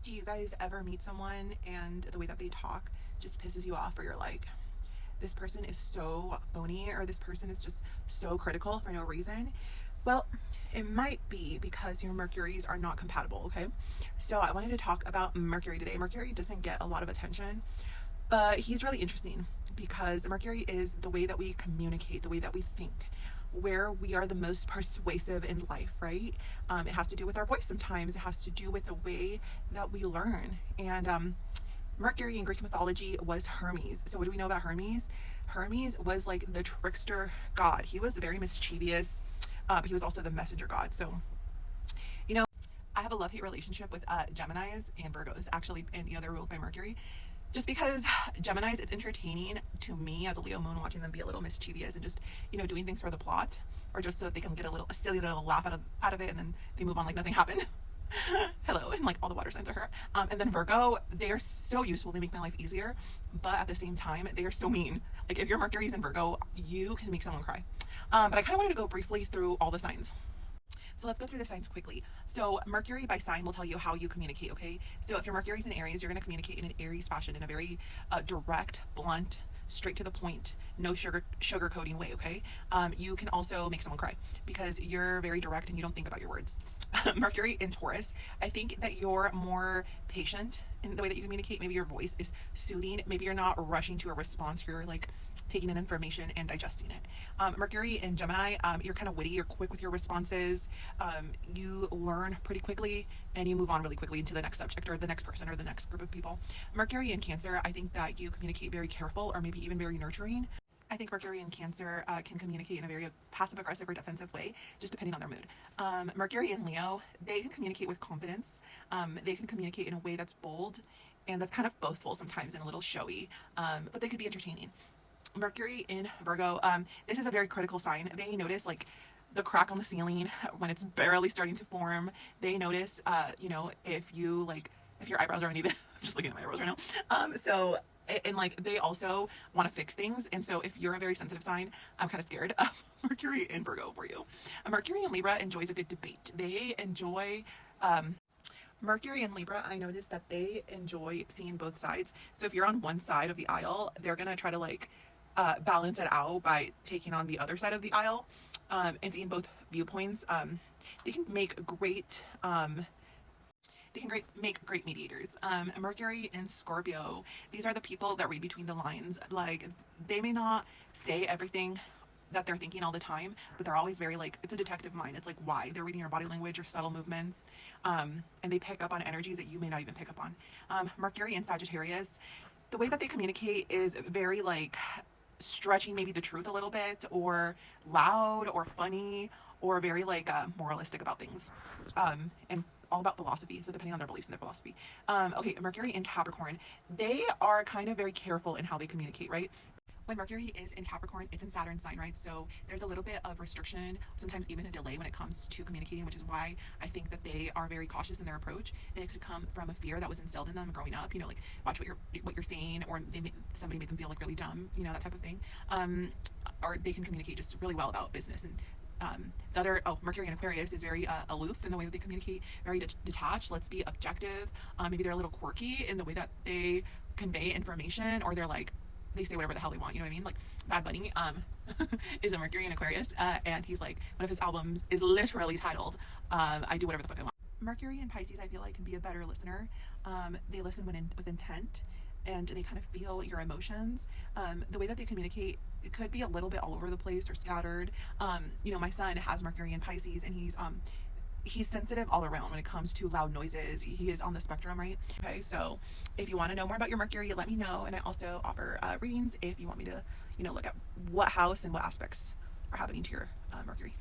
Do you guys ever meet someone and the way that they talk just pisses you off, or you're like, this person is so phony, or this person is just so critical for no reason? Well, it might be because your Mercuries are not compatible, okay? So I wanted to talk about Mercury today. Mercury doesn't get a lot of attention, but he's really interesting because Mercury is the way that we communicate, the way that we think, where we are the most persuasive in life, right? It has to do with our voice sometimes. It has to do with the way that we learn. And Mercury in Greek mythology was Hermes. So what do we know about Hermes? Hermes was like the trickster god. He was very mischievous. He was also the messenger god. So, you know, I have a love-hate relationship with Geminis and Virgos, actually, and they're ruled by Mercury. Just because Geminis, it's entertaining to me as a Leo moon watching them be a little mischievous and just, doing things for the plot, or just so that they can get a silly little laugh out of it, and then they move on like nothing happened. Hello, and like all the water signs are her. And then Virgo, they are so useful, they make my life easier, but at the same time, they are so mean. Like if your Mercury's in Virgo, you can make someone cry. But I kind of wanted to go briefly through all the signs. So let's go through the signs quickly. So Mercury by sign will tell you how you communicate, okay? So if your Mercury's in Aries, you're going to communicate in an Aries fashion, in a very direct, blunt, straight to the point, no sugarcoating way, okay? You can also make someone cry because you're very direct and you don't think about your words. Mercury in Taurus, I think that you're more patient in the way that you communicate. Maybe your voice is soothing. Maybe you're not rushing to a response. You're like taking in information and digesting it. Mercury in Gemini, you're kind of witty. You're quick with your responses. You learn pretty quickly and you move on really quickly into the next subject or the next person or the next group of people. Mercury in Cancer, I think that you communicate very careful or maybe even very nurturing. I think Mercury in Cancer can communicate in a very passive-aggressive or defensive way, just depending on their mood. Mercury in Leo, they can communicate with confidence. They can communicate in a way that's bold and that's kind of boastful sometimes and a little showy, but they could be entertaining. Mercury in Virgo, this is a very critical sign. They notice like the crack on the ceiling when it's barely starting to form. They notice, if your eyebrows are uneven. I'm just looking at my eyebrows right now. And like they also want to fix things, and so if you're a very sensitive sign, I'm kind of scared of Mercury in Virgo for you. Mercury in Libra enjoys a good debate. They enjoy Mercury in Libra, I noticed that they enjoy seeing both sides. So if you're on one side of the aisle, they're gonna try to balance it out by taking on the other side of the aisle, and seeing both viewpoints. They can make great make great mediators. Mercury in Scorpio, these are the people that read between the lines. Like they may not say everything that they're thinking all the time, but they're always very it's a detective mind. It's like why they're reading your body language or subtle movements, and they pick up on energies that you may not even pick up on. Mercury in Sagittarius, the way that they communicate is very stretching maybe the truth a little bit, or loud or funny, or very moralistic about things, and all about philosophy, so depending on their beliefs and their philosophy. Okay, Mercury in Capricorn, they are kind of very careful in how they communicate, right? When Mercury is in Capricorn, it's in Saturn sign, right? So there's a little bit of restriction, sometimes even a delay when it comes to communicating, which is why I think that they are very cautious in their approach. And it could come from a fear that was instilled in them growing up, watch what you're saying, or somebody made them feel really dumb, that type of thing. Or they can communicate just really well about business. And Mercury in Aquarius is very aloof in the way that they communicate, very detached. Let's be objective. Maybe they're a little quirky in the way that they convey information, or they say whatever the hell they want. You know what I mean? Like Bad Bunny is a Mercury in Aquarius, and he's one of his albums is literally titled "I Do Whatever the Fuck I Want." Mercury in Pisces, I feel like, can be a better listener. They listen with intent, and they kind of feel your emotions. The way that they communicate, it could be a little bit all over the place or scattered. My son has Mercury in Pisces, and he's sensitive all around when it comes to loud noises. He is on the spectrum, right? Okay, so if you want to know more about your Mercury, let me know. And I also offer readings if you want me to, look at what house and what aspects are happening to your Mercury.